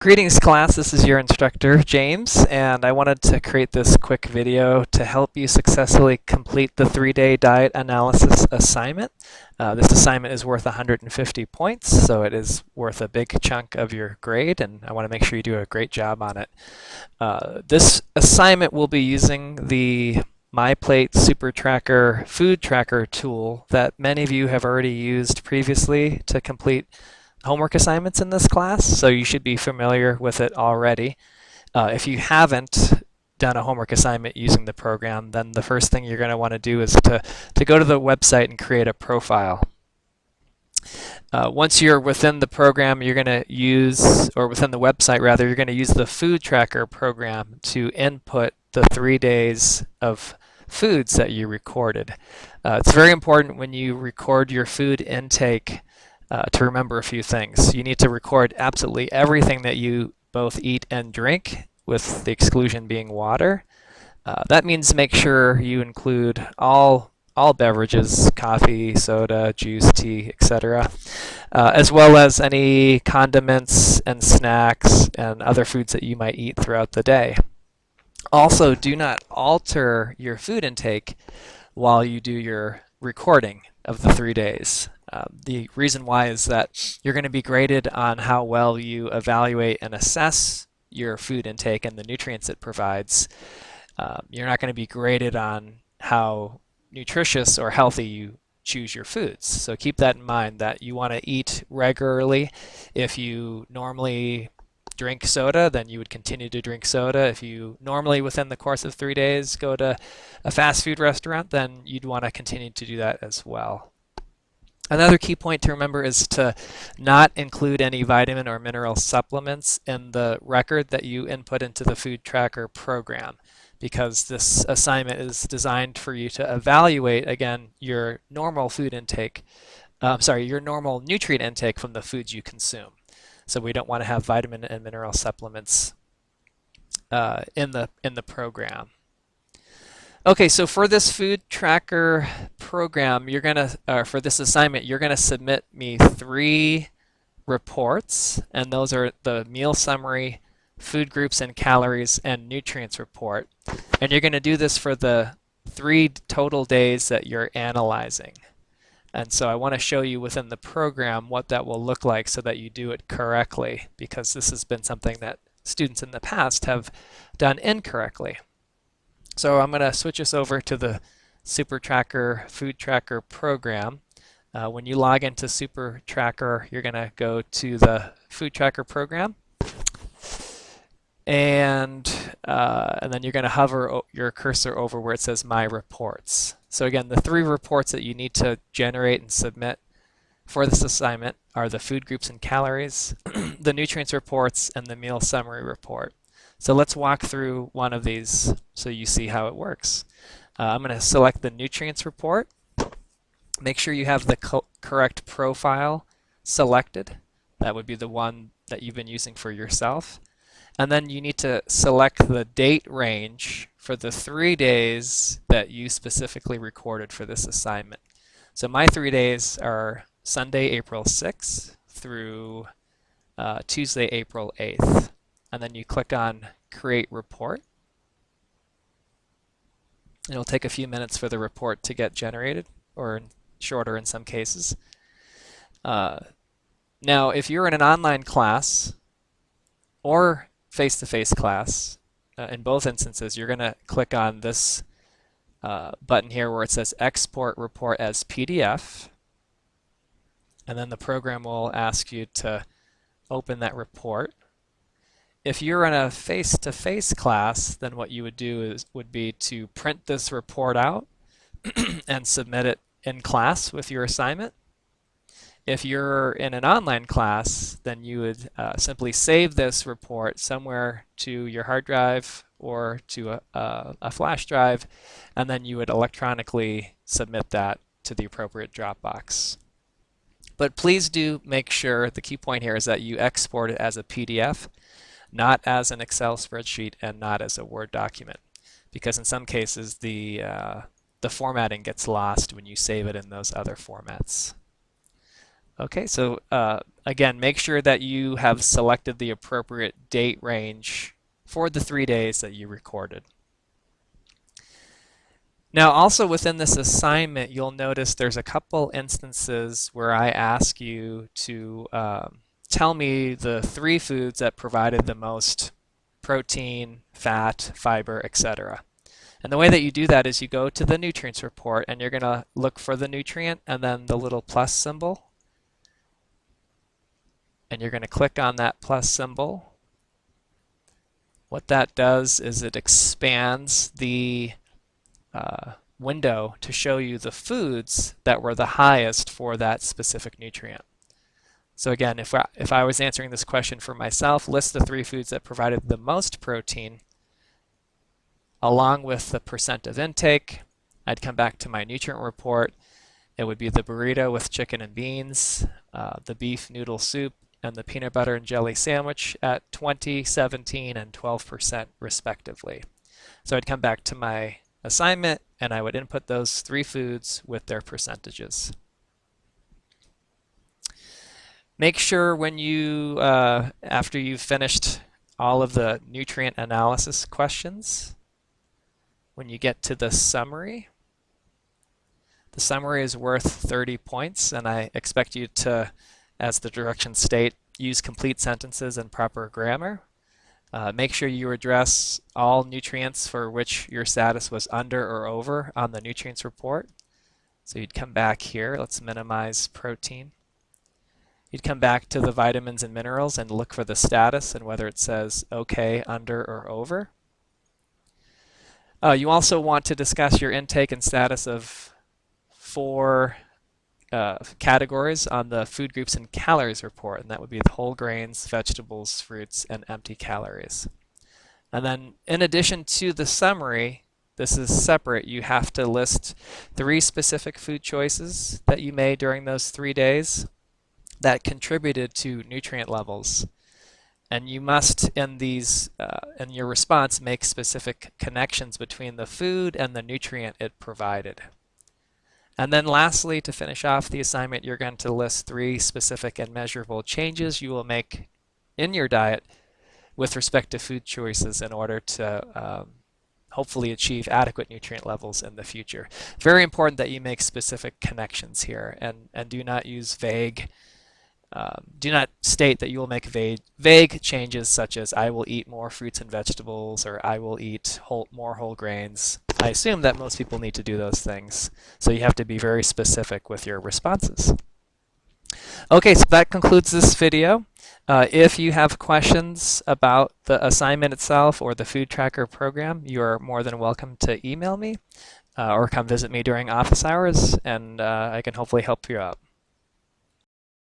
Greetings class, this is your instructor James, and I wanted to create this quick video to help you successfully complete the 3-day diet analysis assignment. This assignment is worth 150 points, so it is worth a big chunk of your grade, and I want to make sure you do a great job on it. This assignment will be using the MyPlate Super Tracker food tracker tool that many of you have already used previously to complete homework assignments in this class, so you should be familiar with it already. If you haven't done a homework assignment using the program, then the first thing you're going to want to do is to go to the website and create a profile. Once you're within the program, you're going to use, or within the website rather, you're going to use the food tracker program to input the 3 days of foods that you recorded. It's very important when you record your food intake to remember a few things. You need to record absolutely everything that you both eat and drink, with the exclusion being water. That means make sure you include all beverages, coffee, soda, juice, tea, etc., as well as any condiments and snacks and other foods that you might eat throughout the day. Also, do not alter your food intake while you do your recording of the 3 days. The reason why is that you're going to be graded on how well you evaluate and assess your food intake and the nutrients it provides. You're not going to be graded on how nutritious or healthy you choose your foods. So keep that in mind, that you want to eat regularly. If you normally drink soda, then you would continue to drink soda. If you normally within the course of 3 days go to a fast food restaurant, then you'd want to continue to do that as well. Another key point to remember is to not include any vitamin or mineral supplements in the record that you input into the food tracker program, because this assignment is designed for you to evaluate, again, your normal food intake, your normal nutrient intake from the foods you consume. So we don't want to have vitamin and mineral supplements in the program. Okay, so for this food tracker program, for this assignment, you're gonna submit me 3 reports, and those are the meal summary, food groups and calories, and nutrients report. And you're gonna do this for the 3 total days that you're analyzing. And so I want to show you within the program what that will look like so that you do it correctly, because this has been something that students in the past have done incorrectly. So I'm going to switch us over to the Super Tracker food tracker program. When you log into Super Tracker, you're going to go to the food tracker program, and then you're going to hover your cursor over where it says My Reports. So again, the 3 reports that you need to generate and submit for this assignment are the food groups and calories, the nutrients reports, and the meal summary report. So let's walk through one of these so you see how it works. I'm going to select the nutrients report. Make sure you have the correct profile selected. That would be the one that you've been using for yourself. And then you need to select the date range for the 3 days that you specifically recorded for this assignment. So my 3 days are Sunday, April 6th through Tuesday, April 8th. And then you click on Create Report. It'll take a few minutes for the report to get generated, or shorter in some cases. Now, if you're in an online class or face-to-face class, in both instances, you're going to click on this button here where it says Export Report as PDF. And then the program will ask you to open that report. If you're in a face-to-face class, then what you would do would be to print this report out and submit it in class with your assignment. If you're in an online class, then you would simply save this report somewhere to your hard drive or to a flash drive, and then you would electronically submit that to the appropriate Dropbox. But please do make sure, the key point here is that you export it as a PDF, not as an Excel spreadsheet and not as a Word document, because in some cases the formatting gets lost when you save it in those other formats. Okay, so again, make sure that you have selected the appropriate date range for the 3 days that you recorded. Now, also within this assignment, you'll notice there's a couple instances where I ask you to tell me the 3 foods that provided the most protein, fat, fiber, etc. And the way that you do that is you go to the nutrients report and you're going to look for the nutrient and then the little plus symbol. And you're going to click on that plus symbol. What that does is it expands the window to show you the foods that were the highest for that specific nutrient. So again, if I was answering this question for myself, list the 3 foods that provided the most protein along with the percent of intake. I'd come back to my nutrient report. It would be the burrito with chicken and beans, the beef noodle soup, and the peanut butter and jelly sandwich at 20, 17, and 12% respectively. So I'd come back to my assignment and I would input those 3 foods with their percentages. Make sure when you, after you've finished all of the nutrient analysis questions, when you get to the summary is worth 30 points, and I expect you to, as the directions state, use complete sentences and proper grammar. Make sure you address all nutrients for which your status was under or over on the nutrients report. So you'd come back here, let's minimize protein. You'd come back to the vitamins and minerals and look for the status and whether it says okay, under, or over. You also want to discuss your intake and status of 4 categories on the food groups and calories report, and that would be the whole grains, vegetables, fruits, and empty calories. And then in addition to the summary, this is separate, you have to list 3 specific food choices that you made during those 3 days that contributed to nutrient levels. And you must, in your response, make specific connections between the food and the nutrient it provided. And then lastly, to finish off the assignment, you're going to list 3 specific and measurable changes you will make in your diet with respect to food choices in order to hopefully achieve adequate nutrient levels in the future. Very important that you make specific connections here and do not use vague, do not state that you will make vague changes such as I will eat more fruits and vegetables or I will eat more whole grains. I assume that most people need to do those things, so you have to be very specific with your responses. Okay, so that concludes this video. If you have questions about the assignment itself or the food tracker program, you are more than welcome to email me or come visit me during office hours, and I can hopefully help you out.